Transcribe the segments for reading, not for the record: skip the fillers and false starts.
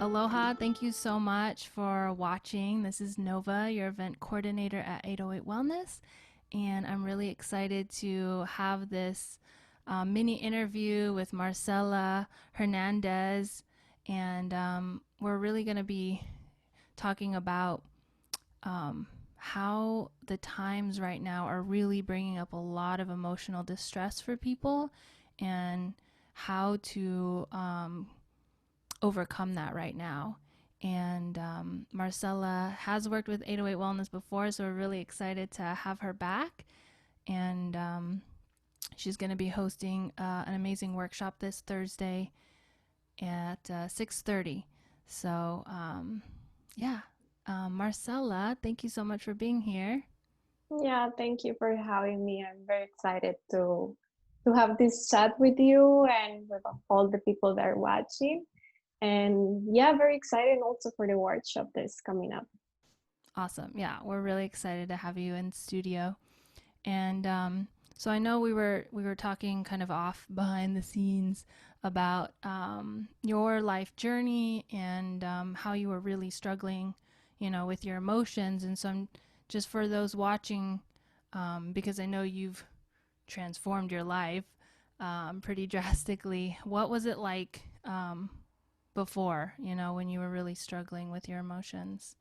Aloha, thank you so much for watching. This is Nova, your event coordinator at 808 Wellness, and I'm really excited to have this mini interview with Marcela Hernandez. And we're really going to be talking about how the times right now are really bringing up a lot of emotional distress for people and how to overcome that right now. And Marcela has worked with 808 Wellness before, so we're really excited to have her back. And she's going to be hosting an amazing workshop this Thursday at 6:30. So yeah, Marcela, thank you so much for being here. Yeah, thank you for having me. I'm very excited to have this chat with you and with all the people that are watching. And yeah, very excited also for the workshop that's coming up. Awesome. Yeah, we're really excited to have you in studio. And so I know we were talking kind of off behind the scenes about your life journey and how you were really struggling, with your emotions. And so just for those watching, because I know you've transformed your life pretty drastically. What was it like before? When you were really struggling with your emotions?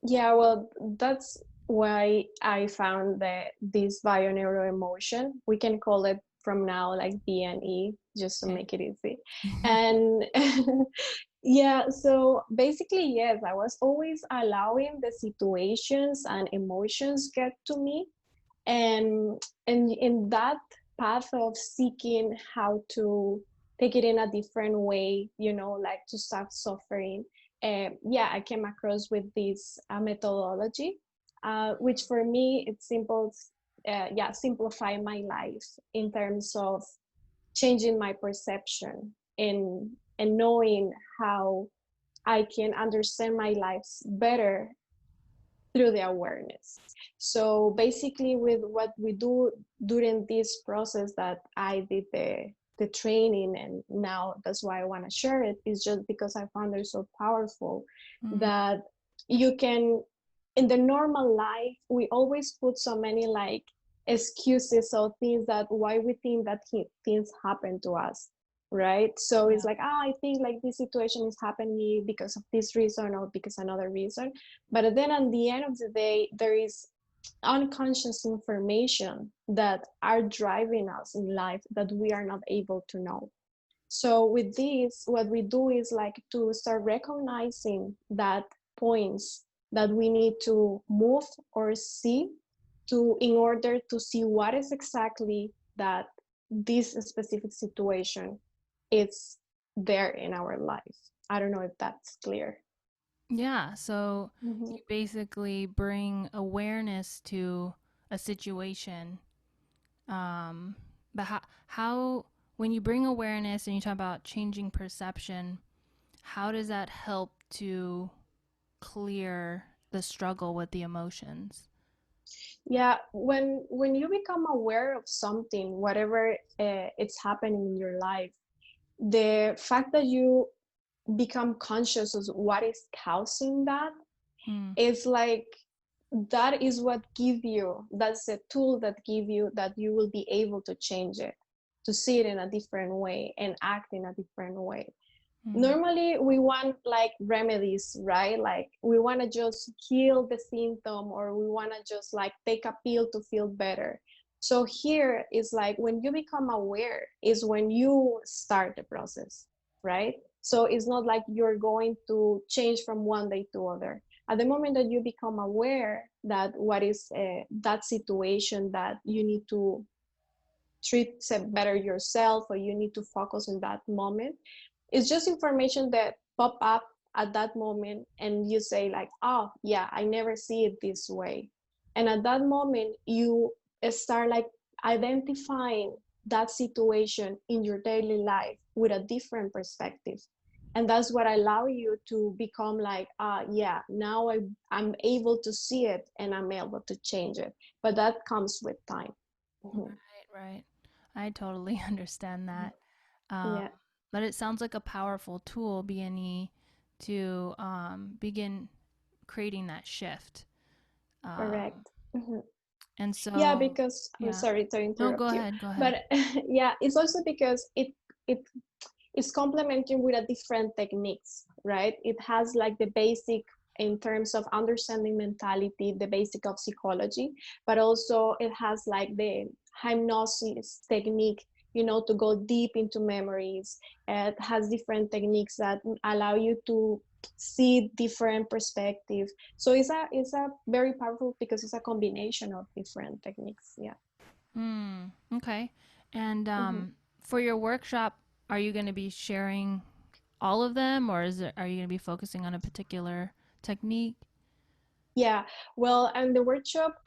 Yeah, well, that's why I found that this bioneuroemotion, we can call it from now like BNE, just to Okay. make it easy. And yeah, so basically, yes, I was always allowing the situations and emotions get to me. And in that path of seeking how to take it in a different way, like to stop suffering, yeah, I came across with this methodology, which for me it's simple. Yeah, simplify my life in terms of changing my perception and knowing how I can understand my lives better through the awareness. So basically, with what we do during this process that I did the training, and now that's why I want to share it, is just because I found it so powerful Mm, that you can, in the normal life, we always put so many like excuses or things that why we think that things happen to us, right? So it's yeah. like, I think like this situation is happening because of this reason or because another reason. But then at the end of the day, there is unconscious information that are driving us in life that we are not able to know. So with this, what we do is like to start recognizing that points that we need to move or see to in order to see what is exactly that this specific situation is there in our life. I don't know if that's clear. Yeah, so Mm-hmm. you basically bring awareness to a situation. Um, but how, when you bring awareness and you talk about changing perception, how does that help to clear the struggle with the emotions? Yeah, when you become aware of something, whatever it's happening in your life, the fact that you become conscious of what is causing that Mm, is like that is what give you, that's a tool that give you that you will be able to change it, to see it in a different way and act in a different way. mm, Normally we want like remedies, right? Like we want to just heal the symptom, or we want to just like take a pill to feel better. So here is like when you become aware is when you start the process, right? So it's not like you're going to change from one day to other. At the moment that you become aware that what is that situation that you need to treat better yourself, or you need to focus on that moment, it's just information that pop up at that moment, and you say like, oh yeah, I never see it this way. And at that moment you start like identifying that situation in your daily life with a different perspective, and that's what allow you to become like, yeah, now I'm able to see it and I'm able to change it. But that comes with time. Mhm. right, right. I totally understand that. Um, Yeah. but it sounds like a powerful tool, BNE, to begin creating that shift. Um, Correct. Mhm. and Yeah, so, because I'm yeah. sorry to No, go interrupt you, ahead. Go ahead. but yeah, it's also because it is complementing with a different techniques, right? It has like the basic in terms of understanding mentality, the basic of psychology, but also it has like the hypnosis technique, to go deep into memories. It has different techniques that allow you to see different perspective. So it's a very powerful because it's a combination of different techniques. Yeah. Okay. And Mhm. for your workshop, are you going to be sharing all of them, or are you going to be focusing on a particular technique? Yeah, well, and the workshop,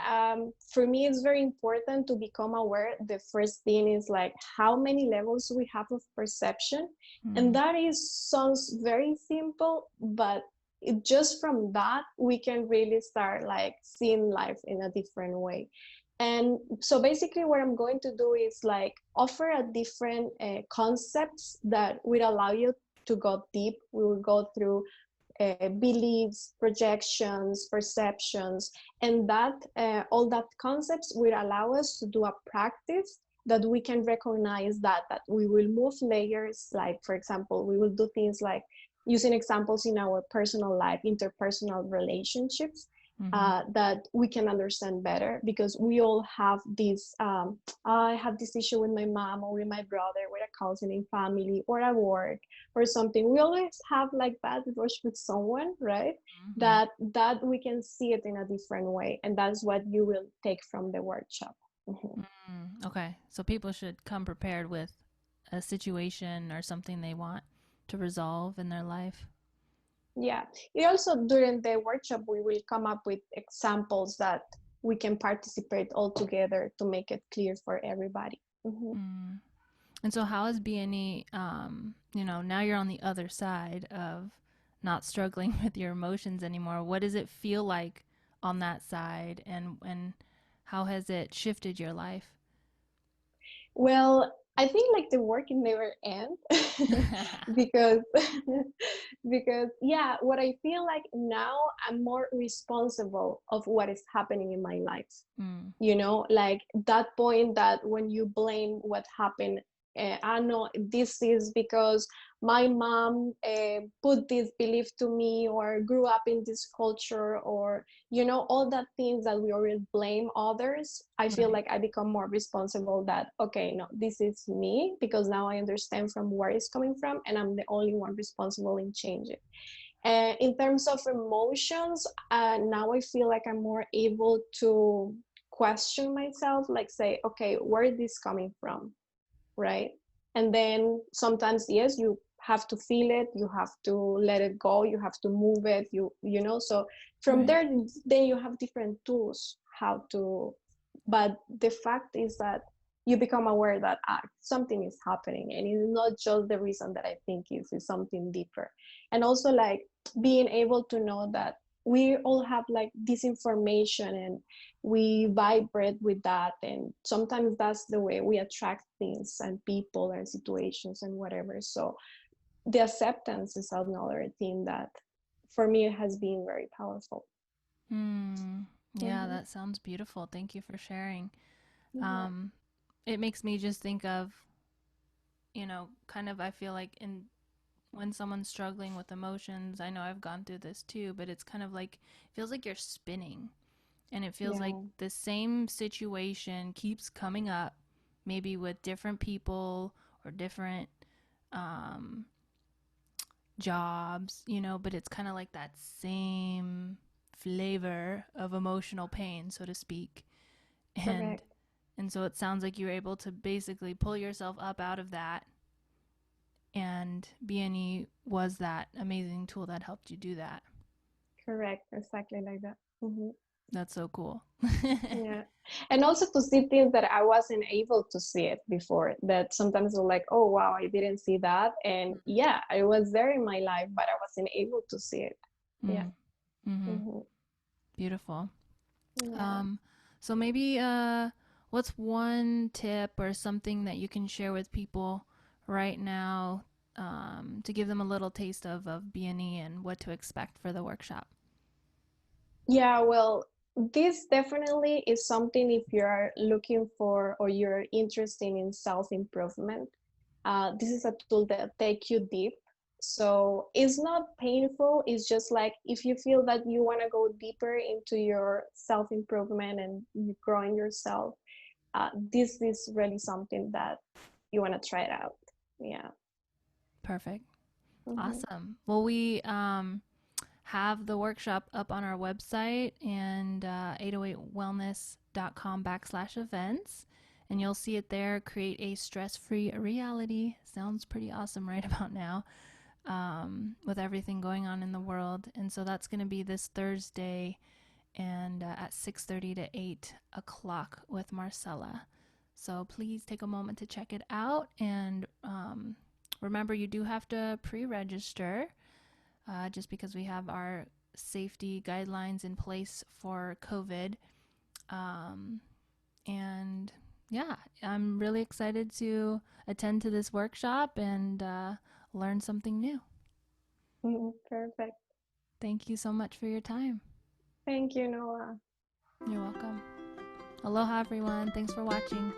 for me, it's very important to become aware. The first thing is like how many levels we have of perception. And Mm. that is sounds very simple, but just from that, we can really start like seeing life in a different way. And so basically, what I'm going to do is like offer a different concepts that will allow you to go deep. We will go through beliefs, projections, perceptions, and that all that concepts will allow us to do a practice that we can recognize that we will move layers. Like for example, we will do things like using examples in our personal life, interpersonal relationships. Mm-hmm. That we can understand better because we all have this. I have this issue with my mom or with my brother, with a cousin in family or at work or something. We always have like that rush with someone, right? Mm-hmm. That we can see it in a different way, and that's what you will take from the workshop. Mhm. Okay. So people should come prepared with a situation or something they want to resolve in their life. Yeah. It also during the workshop we will come up with examples that we can participate all together to make it clear for everybody. Mhm. Mm. And so, how is BNE? Now you're on the other side of not struggling with your emotions anymore. What does it feel like on that side, and how has it shifted your life? Well, I think like the work never ends because because yeah, what I feel like now I'm more responsible of what is happening in my life. Mm. Like that point that when you blame what happened, I know this is because my mom put this belief to me or grew up in this culture, or all that things that we always blame others. I feel Right. like I become more responsible that okay, no, this is me, because now I understand from where it's coming from and I'm the only one responsible in change it. In terms of emotions, now I feel like I'm more able to question myself, like say, okay, where is this coming from? Right. And then sometimes, yes, you have to feel it, you have to let it go, you have to move it, so from Right. there, then you have different tools how to, but the fact is that you become aware that something is happening and it's not just the reason that I think is something deeper. And also like being able to know that we all have like this information and we vibrate with that, and sometimes that's the way we attract things and people and situations and whatever. So the acceptance is another thing that for me has been very powerful. Hmm. Yeah, Mm-hmm. that sounds beautiful. Thank you for sharing. Yeah. Um, it makes me just think of, kind of, I feel like in when someone's struggling with emotions, I know I've gone through this too, but it's kind of like, it feels like you're spinning, and it feels like Yeah. the same situation keeps coming up, maybe with different people or different um, jobs, but it's kind of like that same flavor of emotional pain, so to speak. And Correct. and so it sounds like you're able to basically pull yourself up out of that, and BNE was that amazing tool that helped you do that. Correct. Exactly like that. Mm-hmm. That's so cool. Yeah. And also to see things that I wasn't able to see it before, that sometimes I'm like, oh, wow, I didn't see that. And yeah, I was there in my life, but I wasn't able to see it. Yeah. Mm. Mm-hmm. Mm-hmm. Beautiful. Yeah. Um, so maybe what's one tip or something that you can share with people right now to give them a little taste of B&E and what to expect for the workshop. Yeah, well, this definitely is something if you're looking for or you're interested in self-improvement. This is a tool that take you deep. So it's not painful. It's just like if you feel that you want to go deeper into your self-improvement and growing yourself, this is really something that you want to try it out. Yeah. Perfect. Hmm. Awesome. Well, we have the workshop up on our website and 808wellness.com/events. And you'll see it there. Create a stress free reality. Sounds pretty awesome right about now, with everything going on in the world. And so that's going to be this Thursday and at 6:30 to 8 o'clock with Marcela. So please take a moment to check it out. And remember, you do have to pre register just because we have our safety guidelines in place for COVID. Um, and yeah, I'm really excited to attend to this workshop and learn something new. Perfect. Thank you so much for your time. Thank you, Noah. You're welcome. Aloha, everyone. Thanks for watching.